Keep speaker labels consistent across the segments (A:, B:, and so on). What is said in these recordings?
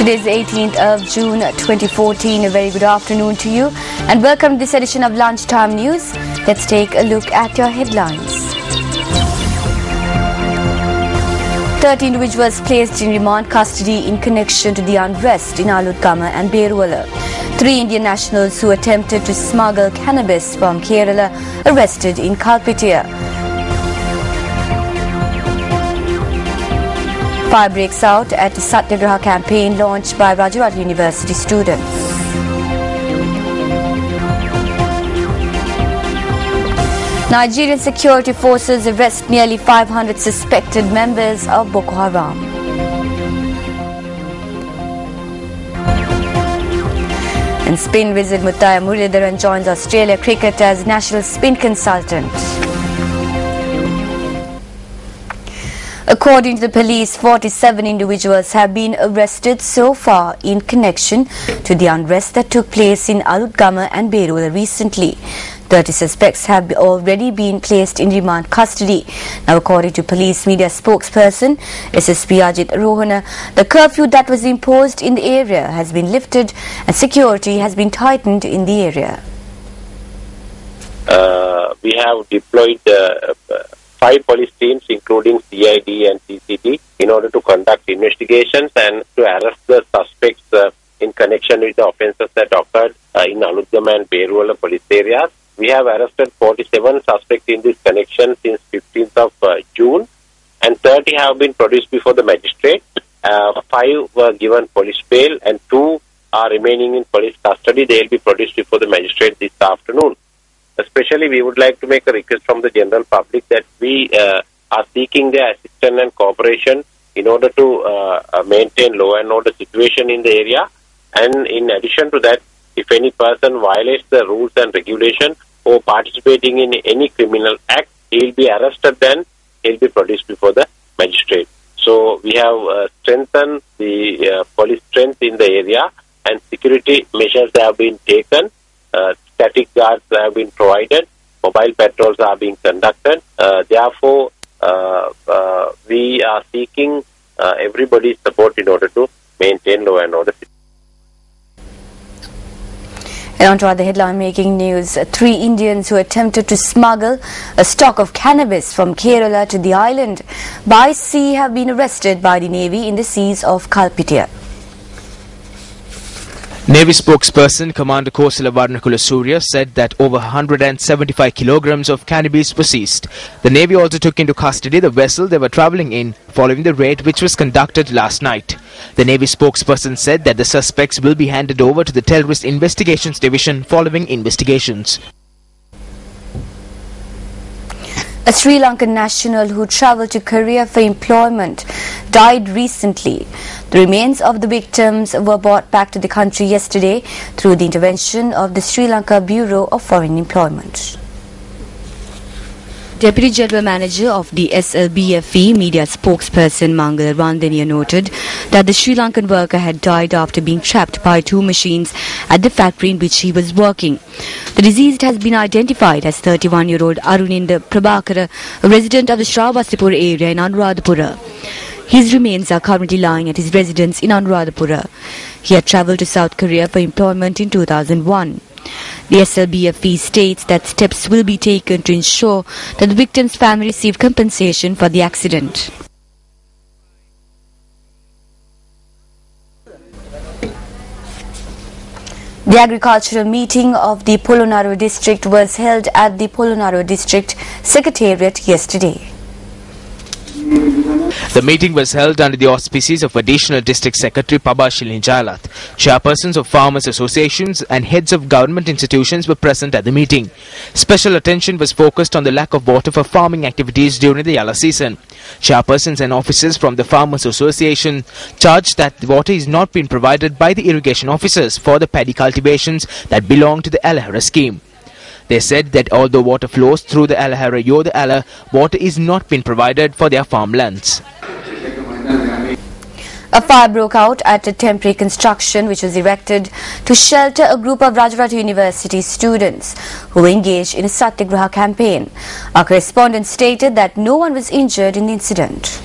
A: Today is the 18th of June 2014. A very good afternoon to you and welcome to this edition of Lunchtime News. Let's take a look at your headlines. 30 individuals placed in remand custody in connection to the unrest in Alutgama and Beruwala. 3 Indian nationals who attempted to smuggle cannabis from Kerala arrested in Kalpitiya. Fire breaks out at the Satyagraha campaign launched by Rajavat University students. Nigerian security forces arrest nearly 500 suspected members of Boko Haram. In spin, visit Muttaya Muralidharan joins Australia cricket as national spin consultant. According to the police, 47 individuals have been arrested so far in connection to the unrest that took place in Alutgama and Beruwala recently. 30 suspects have already been placed in remand custody. Now, according to police media spokesperson SSP Ajit Rohana, the curfew that was imposed in the area has been lifted and security has been tightened in the area.
B: We have deployed 5 police teams, including CID and CCT, in order to conduct investigations and to arrest the suspects in connection with the offences that occurred in Alutgama and Beruwala police areas. We have arrested 47 suspects in this connection since 15th of June, and 30 have been produced before the magistrate. 5 were given police bail, and 2 are remaining in police custody. They will be produced before the magistrate this afternoon. Especially, we would like to make a request from the general public that we are seeking their assistance and cooperation in order to maintain law and order situation in the area. And in addition to that, if any person violates the rules and regulation or participating in any criminal act, he will be arrested, then he will be produced before the magistrate. So we have strengthened the police strength in the area, and security measures have been taken. Static guards have been provided, mobile patrols are being conducted. Therefore, we are seeking everybody's support in order to maintain law and order.
A: And on to other headline-making news. 3 Indians who attempted to smuggle a stock of cannabis from Kerala to the island by sea have been arrested by the Navy in the seas of Kalpitiya.
C: Navy spokesperson Commander Kosala Varnakula Surya said that over 175 kilograms of cannabis were seized. The Navy also took into custody the vessel they were travelling in following the raid which was conducted last night. The Navy spokesperson said that the suspects will be handed over to the Terrorist Investigations Division following investigations.
A: A Sri Lankan national who travelled to Korea for employment died recently. The remains of the victims were brought back to the country yesterday through the intervention of the Sri Lanka Bureau of Foreign Employment. Deputy General Manager of the SLBFE media spokesperson Mangala Randhaniya noted that the Sri Lankan worker had died after being trapped by 2 machines at the factory in which he was working. The deceased has been identified as 31-year-old Aruninda Prabhakara, a resident of the Shravastipur area in Anuradhapura. His remains are currently lying at his residence in Anuradhapura. He had travelled to South Korea for employment in 2001. The SLBFE states that steps will be taken to ensure that the victim's family receive compensation for the accident. The agricultural meeting of the Polonnaruwa district was held at the Polonnaruwa district secretariat yesterday.
C: The meeting was held under the auspices of Additional District Secretary Pabashilin Jalath. Chairpersons of farmers associations and heads of government institutions were present at the meeting. Special attention was focused on the lack of water for farming activities during the Yala season. Chairpersons and officers from the farmers association charged that the water is not being provided by the irrigation officers for the paddy cultivations that belong to the Alahara scheme. They said that although water flows through the Alahara Yoda Ala, water is not being provided for their farmlands.
A: A fire broke out at a temporary construction which was erected to shelter a group of Rajavat University students who were engaged in a Satyagraha campaign. Our correspondent stated that no one was injured in the incident.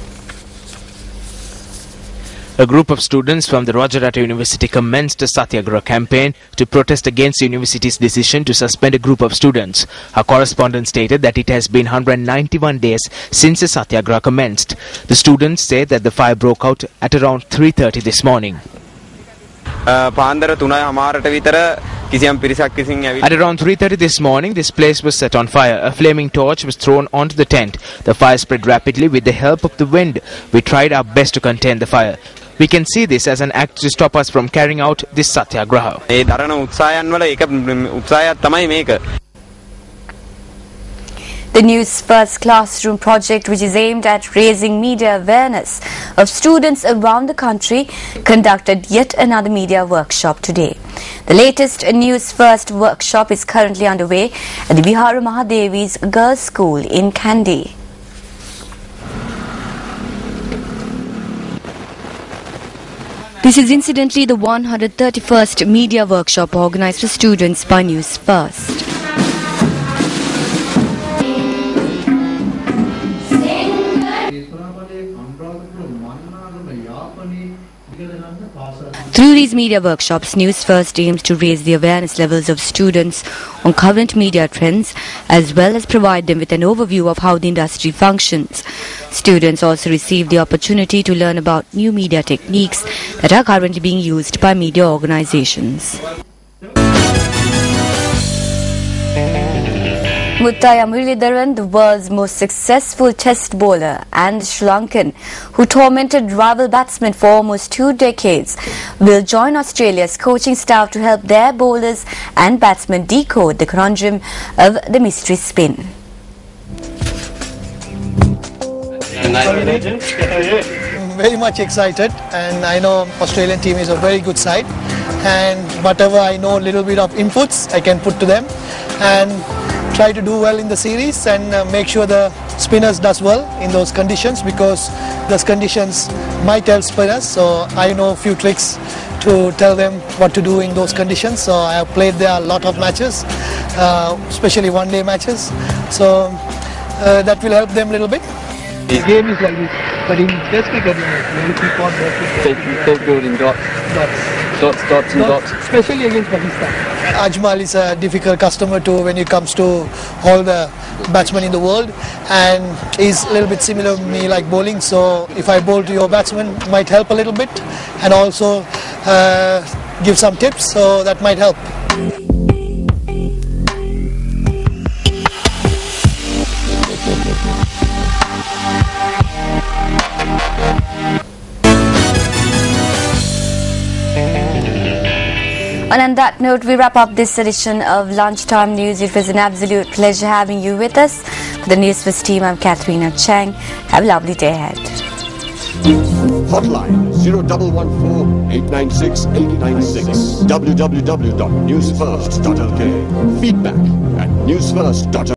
C: A group of students from the Rajaratta University commenced a Satyagraha campaign to protest against the university's decision to suspend a group of students. Our correspondent stated that it has been 191 days since the Satyagraha commenced. The students say that the fire broke out at around 3:30 this morning. At around 3:30 this morning, this place was set on fire. A flaming torch was thrown onto the tent. The fire spread rapidly with the help of the wind. We tried our best to contain the fire. We can see this as an act to stop us from carrying out this Satyagraha.
A: The Newsfirst classroom project, which is aimed at raising media awareness of students around the country, conducted yet another media workshop today. The latest Newsfirst workshop is currently underway at the Vihara Mahadevi's Girls' School in Kandy. This is incidentally the 131st media workshop organized for students by Newsfirst. Through these media workshops, Newsfirst aims to raise the awareness levels of students on current media trends, as well as provide them with an overview of how the industry functions. Students also receive the opportunity to learn about new media techniques that are currently being used by media organizations. Muttaya Muralidharan, the world's most successful test bowler and Sri Lankan, who tormented rival batsmen for almost 2 decades, will join Australia's coaching staff to help their bowlers and batsmen decode the conundrum of the mystery spin.
D: Very much excited, and I know Australian team is a very good side, and whatever I know, little bit of inputs I can put to them and try to do well in the series and make sure the spinners does well in those conditions, because those conditions might help spinners. So I know a few tricks to tell them what to do in those conditions. So I have played there a lot of matches, especially one-day matches. So that will help them a little bit.
E: The game is like this, but in test cricket, you keep on working. Take building dots. Dots, especially against Pakistan.
D: Ajmal is a difficult customer too when it comes to all the batsmen in the world, and he's a little bit similar to me like bowling. So if I bowl to your batsman, it might help a little bit, and also give some tips, so that might help.
A: And on that note, we wrap up this edition of Lunchtime News. It was an absolute pleasure having you with us. For the Newsfirst team, I'm Katharina Chang. Have a lovely day ahead.
F: Hotline 0114 896 896. www.newsfirst.lk. Feedback at newsfirst.lk.